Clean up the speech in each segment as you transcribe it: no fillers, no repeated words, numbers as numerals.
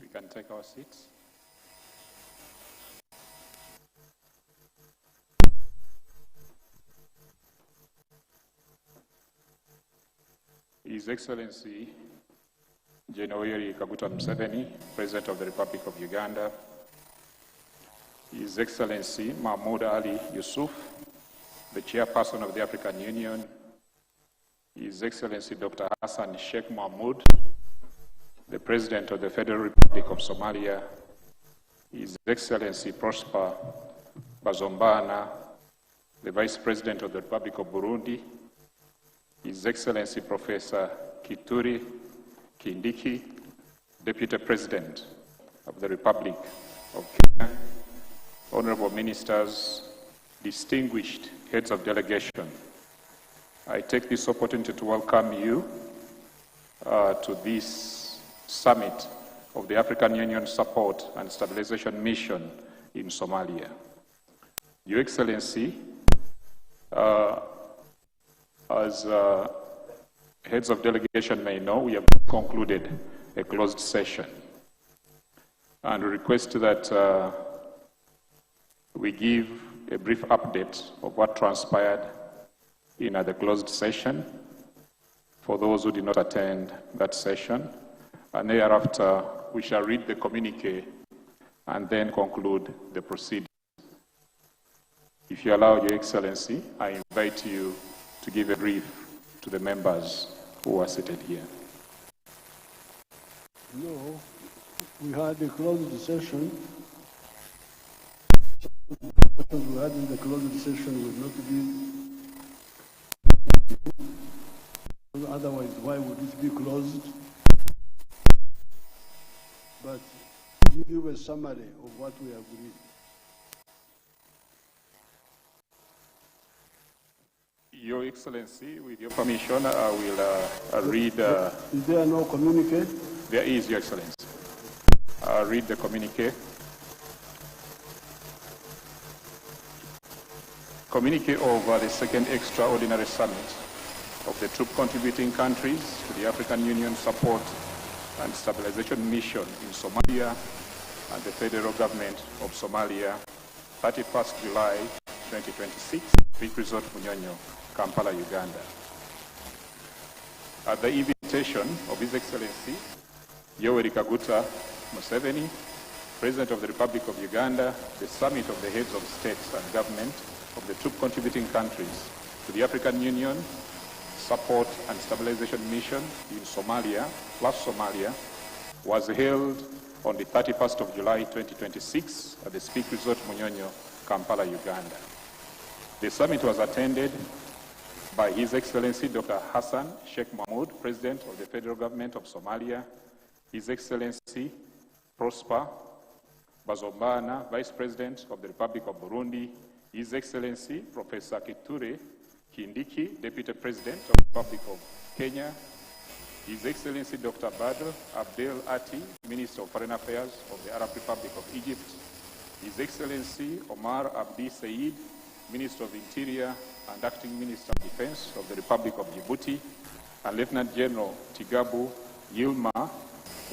We can take our seats. His Excellency General Kaguta Museveni, President of the Republic of Uganda, His Excellency Mahmoud Ali Yusuf, the Chairperson of the African Union, His Excellency Dr. Hassan Sheikh Mahmoud, the President of the Federal Republic of Somalia, His Excellency Prosper Bazombana, the Vice President of the Republic of Burundi, His Excellency Professor Kithure Kindiki, Deputy President of the Republic of Kenya, Honorable Ministers, distinguished heads of delegation, I take this opportunity to welcome you to this summit of the African Union Support and Stabilization Mission in Somalia. Your Excellency, as heads of delegation may know, we have concluded a closed session and request that we give a brief update of what transpired in the closed session for those who did not attend that session. And thereafter, we shall read the communique and then conclude the proceedings. If you allow, Your Excellency, I invite you to give a brief to the members who are seated here. No, we had a closed session. We had in the closed session would not be. Otherwise, why would it be closed? But give you a summary of what we agreed. Your Excellency, with your permission, I will read... Is there no communique? There is, Your Excellency. I'll read the communique. Communique of the second extraordinary summit of the troop contributing countries to the African Union Support and Stabilization Mission in Somalia and the Federal Government of Somalia, 31st July 2026, Big Resort Munyonyo, Kampala, Uganda. At the invitation of His Excellency Yoweri Kaguta Museveni, President of the Republic of Uganda, the summit of the heads of states and government of the troop contributing countries to the African Union Support and Stabilization Mission in Somalia, plus Somalia, was held on the 31st of July 2026 at the Speak Resort Munyonyo, Kampala, Uganda. The summit was attended by His Excellency Dr. Hassan Sheikh Mahmoud, President of the Federal Government of Somalia, His Excellency Prosper Bazombana, Vice President of the Republic of Burundi, His Excellency Professor Kithure Kindiki, Deputy President of the Republic of Kenya, His Excellency Dr. Badr Abdel Ati, Minister of Foreign Affairs of the Arab Republic of Egypt, His Excellency Omar Abdi Said, Minister of Interior and Acting Minister of Defense of the Republic of Djibouti, and Lieutenant General Tigabu Yilma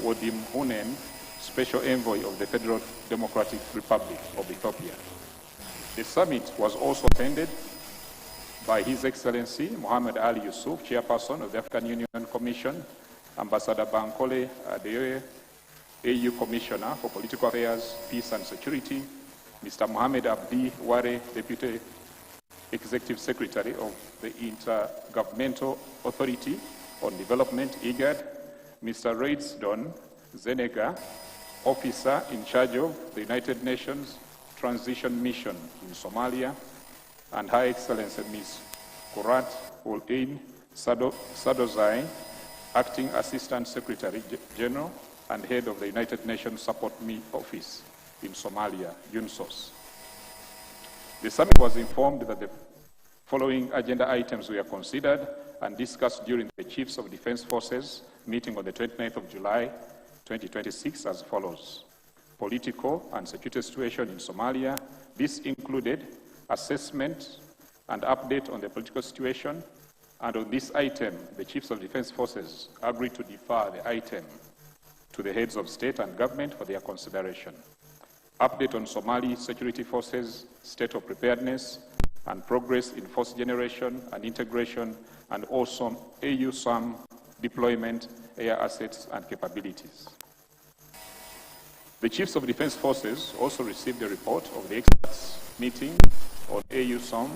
Wodimhunen, Special Envoy of the Federal Democratic Republic of Ethiopia. The summit was also attended by His Excellency Mohammed Ali Yusuf, Chairperson of the African Union Commission, Ambassador Bankole Adeoye, AU Commissioner for Political Affairs, Peace and Security, Mr. Mohamed Abdi Ware, Deputy Executive Secretary of the Intergovernmental Authority on Development, IGAD, Mr. Reidsdon Zenega, Officer in charge of the United Nations Transition Mission in Somalia, and Her Excellency Ms. Kurat Ul-Ain Sadozai, Acting Assistant Secretary General and Head of the United Nations Support Office in Somalia, UNSOS. The summit was informed that the following agenda items were considered and discussed during the Chiefs of Defense Forces meeting on the 29th of July, 2026 as follows. Political and security situation in Somalia. This included assessment and update on the political situation, and on this item, the Chiefs of Defense Forces agreed to defer the item to the heads of state and government for their consideration. Update on Somali security forces, state of preparedness, and progress in force generation and integration, and also AUSSOM deployment, air assets, and capabilities. The Chiefs of Defense Forces also received a report of the experts meeting on AUSSOM,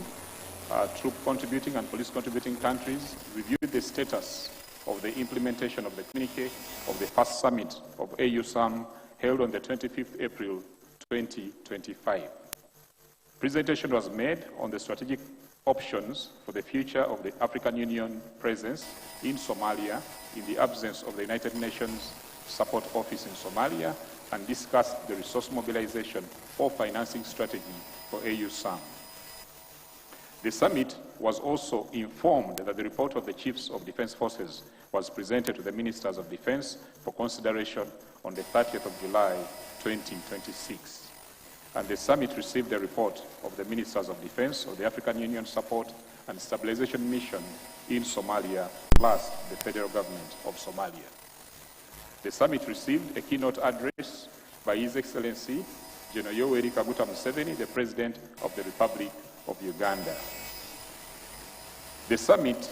troop contributing and police contributing countries, reviewed the status of the implementation of the Communicue of the first summit of AUSSOM held on the 25th April 2025. Presentation was made on the strategic options for the future of the African Union presence in Somalia in the absence of the United Nations Support Office in Somalia, and discussed the resource mobilization or financing strategy for AUSSOM. The summit was also informed that the report of the Chiefs of Defense Forces was presented to the Ministers of Defense for consideration on the 30th of July, 2026. And the summit received the report of the Ministers of Defense of the African Union Support and Stabilization Mission in Somalia, plus the federal government of Somalia. The summit received a keynote address by His Excellency General Yoweri Kaguta Museveni, the President of the Republic of Uganda. The summit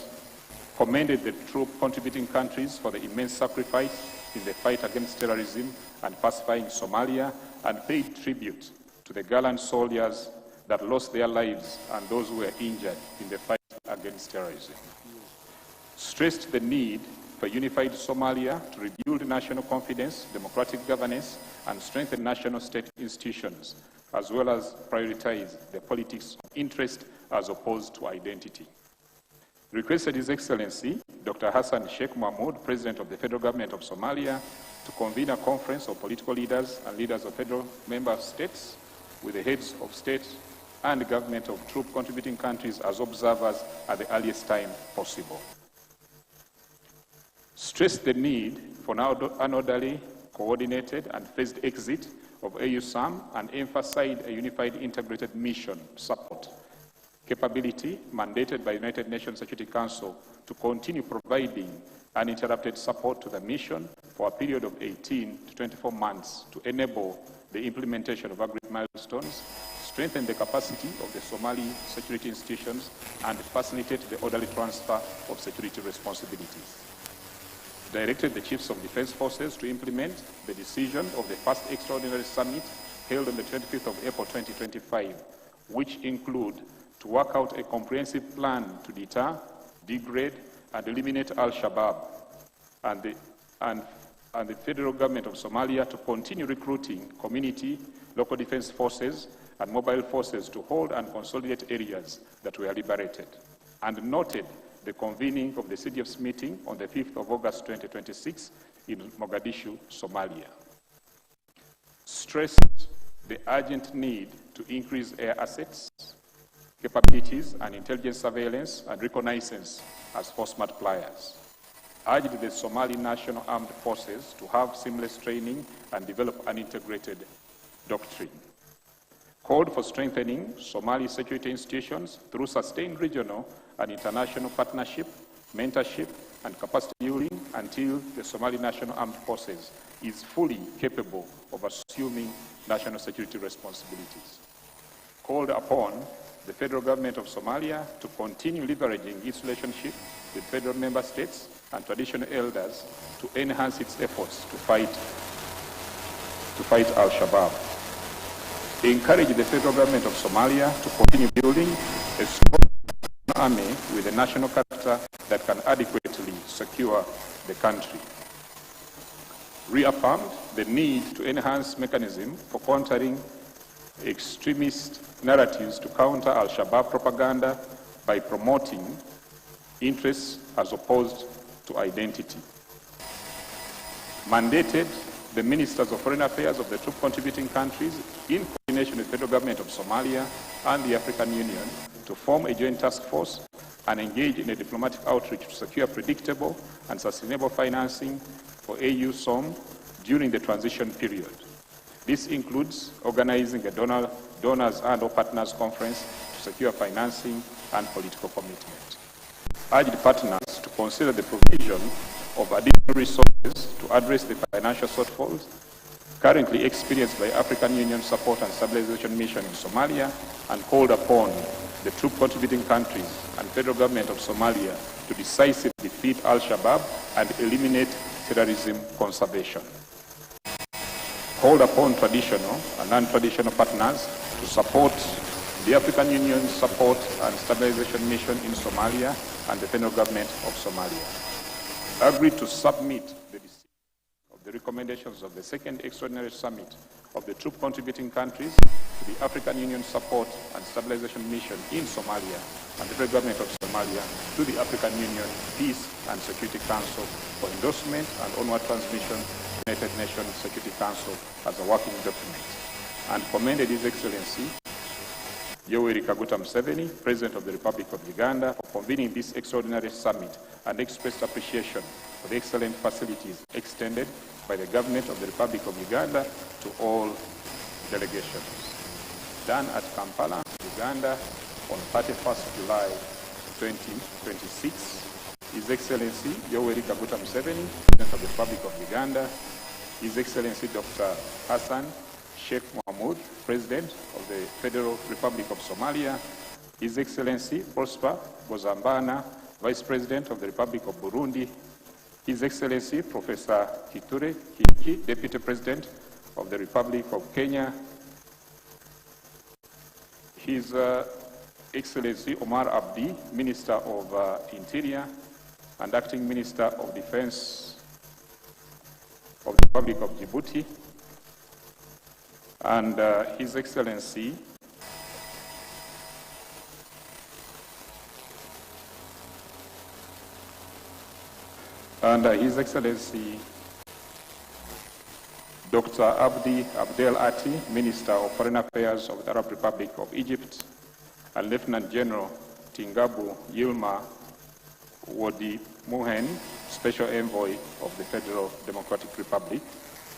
commended the troop contributing countries for the immense sacrifice in the fight against terrorism and pacifying Somalia, and paid tribute to the gallant soldiers that lost their lives and those who were injured in the fight against terrorism. Stressed the need for unified Somalia to rebuild national confidence, democratic governance, and strengthen national state institutions, as well as prioritize the politics of interest as opposed to identity. Requested His Excellency Dr. Hassan Sheikh Mahmoud, President of the Federal Government of Somalia, to convene a conference of political leaders and leaders of federal member states with the heads of state and government of troop contributing countries as observers at the earliest time possible. Stressed the need for an orderly, coordinated, and phased exit of AUSSOM, and emphasized a unified integrated mission support capability mandated by United Nations Security Council to continue providing uninterrupted support to the mission for a period of 18 to 24 months to enable the implementation of agreed milestones, strengthen the capacity of the Somali security institutions, and facilitate the orderly transfer of security responsibilities. Directed the Chiefs of Defense Forces to implement the decision of the first extraordinary summit held on the 25th of April 2025, which include to work out a comprehensive plan to deter, degrade, and eliminate Al-Shabaab, and the federal government of Somalia to continue recruiting community, local defense forces, and mobile forces to hold and consolidate areas that were liberated, and noted the convening of the CDF's meeting on the 5th of August 2026 in Mogadishu, Somalia. Stressed the urgent need to increase air assets, capabilities, and intelligence surveillance and reconnaissance as force multipliers. Urged the Somali National Armed Forces to have seamless training and develop an integrated doctrine. Called for strengthening Somali security institutions through sustained regional and international partnership, mentorship, and capacity building until the Somali National Armed Forces is fully capable of assuming national security responsibilities. Called upon the federal government of Somalia to continue leveraging its relationship with federal member states and traditional elders to enhance its efforts to fight Al-Shabaab. They encourage the federal government of Somalia to continue building a strong army with a national character that can adequately secure the country. Reaffirmed the need to enhance mechanism for countering extremist narratives to counter Al-Shabaab propaganda by promoting interests as opposed to identity. Mandated the ministers of foreign affairs of the troop contributing countries, in coordination with the federal government of Somalia and the African Union, to form a joint task force and engage in a diplomatic outreach to secure predictable and sustainable financing for AUSSOM during the transition period. This includes organizing a donors and/or partners conference to secure financing and political commitment. Urged partners to consider the provision of additional resources to address the financial shortfalls currently experienced by African Union Support and Stabilisation Mission in Somalia, and called upon the troop contributing countries and federal government of Somalia to decisively defeat Al-Shabaab and eliminate terrorism conservation. Called upon traditional and non-traditional partners to support the African Union Support and Stabilisation Mission in Somalia and the federal government of Somalia. Agreed to submit the decision of the recommendations of the second extraordinary summit of the troop contributing countries to the African Union Support and Stabilisation Mission in Somalia and the federal government of Somalia to the African Union Peace and Security Council for endorsement and onward transmission to the United Nations Security Council as a working document, and commended His Excellency Yoweri Kaguta Museveni, President of the Republic of Uganda, for convening this extraordinary summit and expressed appreciation for the excellent facilities extended by the government of the Republic of Uganda to all delegations. Done at Kampala, Uganda, on 31st July 2026, His Excellency Yoweri Kaguta Museveni, President of the Republic of Uganda, His Excellency Dr. Hassan Sheikh Mohamud, President of the Federal Republic of Somalia, His Excellency Prosper Bozambana, Vice President of the Republic of Burundi, His Excellency Professor Kithure Kindiki, Deputy President of the Republic of Kenya, His Excellency Omar Abdi, Minister of Interior and Acting Minister of Defense of the Republic of Djibouti, and His Excellency Dr. Abdi Abdel Ati, Minister of Foreign Affairs of the Arab Republic of Egypt, and Lieutenant General Tingabu Yilma Wodi Muhen, Special Envoy of the Federal Democratic Republic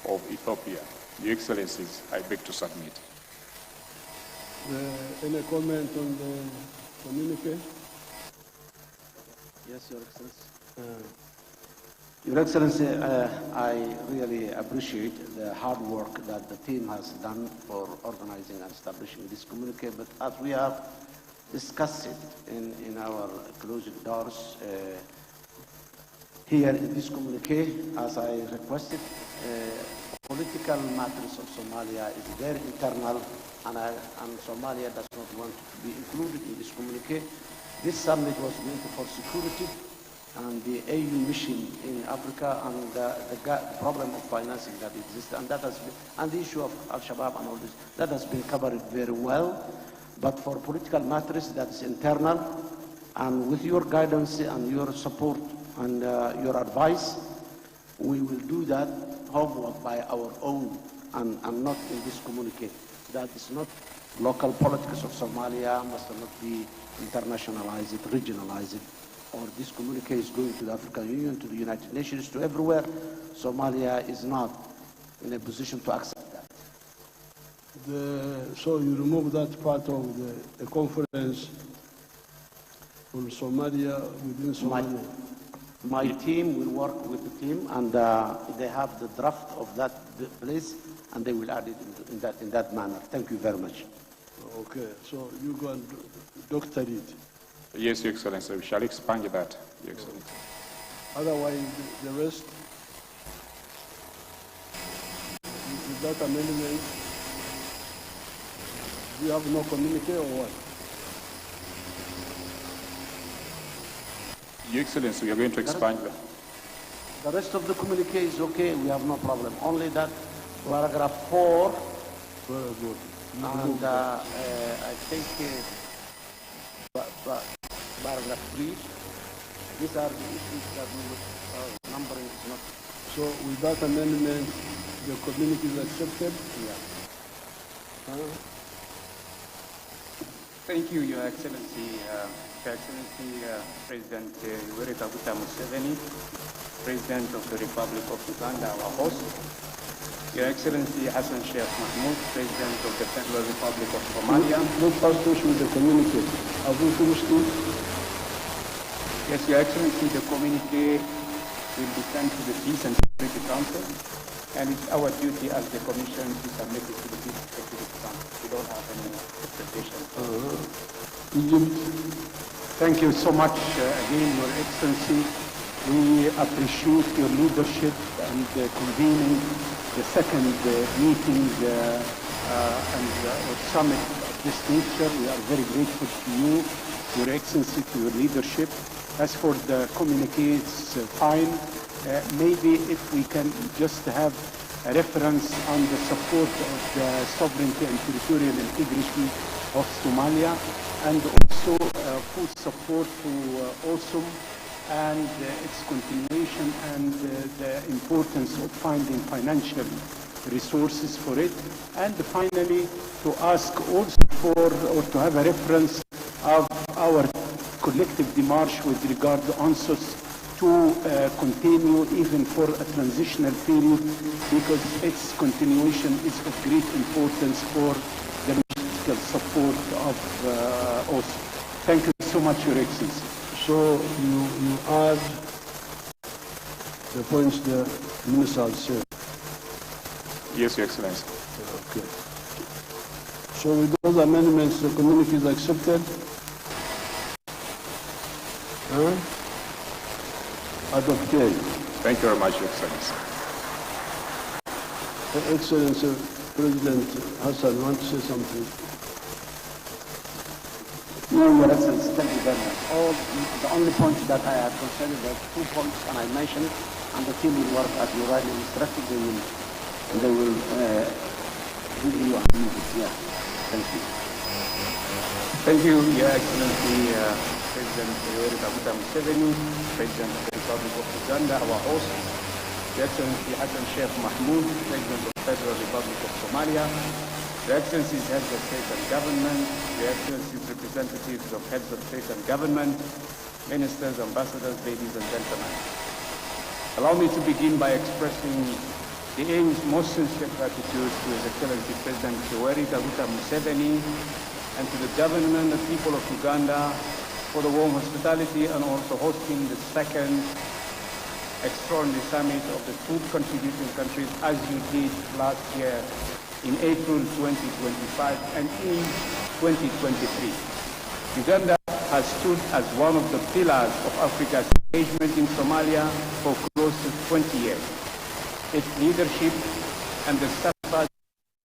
of Ethiopia. Your Excellencies, I beg to submit. Any comment on the communique? Yes, Your Excellency. Your Excellency, I really appreciate the hard work that the team has done for organizing and establishing this communique, but as we have discussed it in our closed doors here in this communique, as I requested, political matters of Somalia is very internal, and Somalia does not want to be included in this communique. This summit was meant for security and the AU mission in Africa, and the problem of financing that exists, and that has been, and the issue of Al-Shabaab and all this, that has been covered very well. But for political matters, that's internal, and with your guidance and your support and your advice, we will do that homework by our own, and not in this communique. That is not local politics of Somalia, must not be internationalized, regionalized, or this communique is going to the African Union, to the United Nations, to everywhere. Somalia is not in a position to accept that. So you remove that part of the conference from Somalia within Somalia? My team will work with the team, and they have the draft of that place, and they will add it in that manner. Thank you very much. Okay, so you go and doctor it. Yes, Your Excellency, we shall expand that, Your Excellency. Otherwise, the rest, without amendment, you have no communique or what? Your Excellency, we are going to expand that. The rest of the communique is okay, we have no problem. Only that paragraph 4, Very good. and I think paragraph 3, these are the issues that we would, numbering is not. So without amendment, the communique is accepted? Yeah. Thank you, Your Excellency. President Yoweri Kaguta Museveni, President of the Republic of Uganda, our host. Your Excellency Hassan Sheikh Mahmoud, President of the Federal Republic of Somalia. Don't pass with the communique. Have we finished it? Yes, Your Excellency, the communique will be sent to the Peace and Security Council, and it's our duty as the Commission to submit it to the Peace and Security Council. We don't have any expectation. Thank you so much again, Your Excellency. We appreciate your leadership and convening the second meeting and summit of this nature. We are very grateful to you, Your Excellency, to your leadership. As for the communique, it's fine. Maybe if we can just have a reference on the support of the sovereignty and territorial integrity of Somalia, and also full support to AUSSOM and its continuation, and the importance of finding financial resources for it. And finally, to ask also for, or to have a reference of our collective démarche with regard to AUSSOM to continue even for a transitional period, because its continuation is of great importance for the logistical support of AUSSOM. Thank you so much, Your Excellency. So you add the points the Minister has said. Yes, Your Excellency. Okay. So with those amendments, the communique is accepted? Adopted. Thank you very much, Your Excellency. Excellency, President Hassan, want to say something? No, Your Excellency, thank you very much. The only point that I have considered are 2 points, and I mentioned it, and the team will work as you rightly instructed. They will give you a minute. Yeah. Thank you. Thank you, Your Excellency, President Yoweri Kaguta Museveni, President of the Republic of Uganda, our host. Your Excellency Hassan Sheikh Mahmoud, President of the Federal Republic of Somalia. Your Excellencies, Heads of State and Government, Your Excellencies, Representatives of Heads of State and Government, Ministers, Ambassadors, ladies and gentlemen. Allow me to begin by expressing the AU's most sincere gratitude to His Excellency President Yoweri Kaguta Museveni and to the government and people of Uganda for the warm hospitality and also hosting the second extraordinary summit of the two contributing countries, as you did last year in April 2025 and in 2023. Uganda has stood as one of the pillars of Africa's engagement in Somalia for close to 20 years. Its leadership and the sacrifice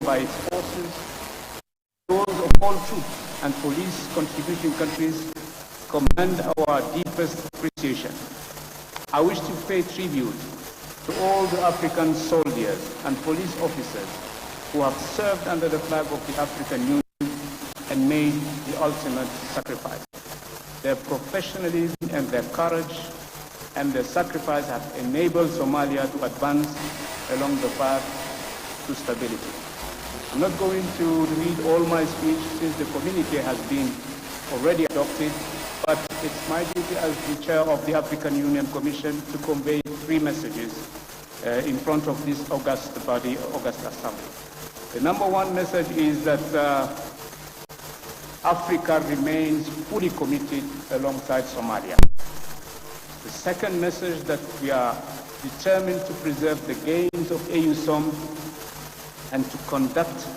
by its forces, those of all troops and police contributing countries, command our deepest appreciation. I wish to pay tribute to all the African soldiers and police officers who have served under the flag of the African Union and made the ultimate sacrifice. Their professionalism and their courage and their sacrifice have enabled Somalia to advance along the path to stability. I'm not going to read all my speech since the communique has been already adopted, but it's my duty as the chair of the African Union Commission to convey 3 messages in front of this august body, August Assembly. The number 1 message is that Africa remains fully committed alongside Somalia. The second message, that we are determined to preserve the gains of AUSSOM and to conduct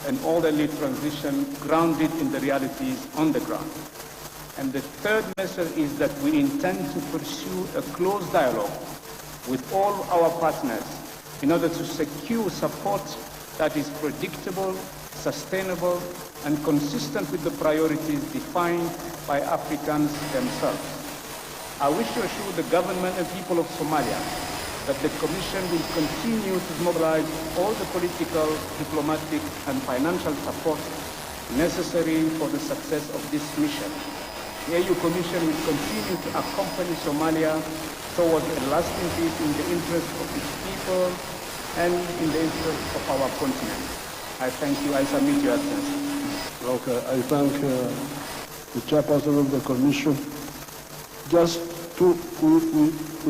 an orderly transition grounded in the realities on the ground. And the third message is that we intend to pursue a close dialogue with all our partners in order to secure support that is predictable, sustainable, and consistent with the priorities defined by Africans themselves. I wish to assure the government and people of Somalia that the Commission will continue to mobilize all the political, diplomatic, and financial support necessary for the success of this mission. The AU Commission will continue to accompany Somalia towards a lasting peace in the interest of its people and in the interest of our continent. I thank you. I submit, Your Excellency. Okay, I thank the chairperson of the Commission. We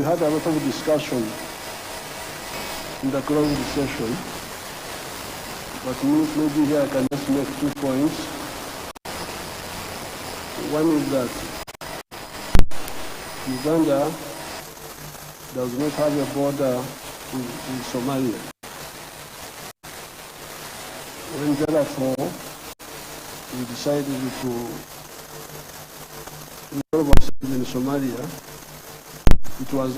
had a lot of discussion in the closed session, but maybe here I can just make 2 points. One is that Uganda does not have a border with Somalia. When therefore we decided to involve ourselves in Somalia, it was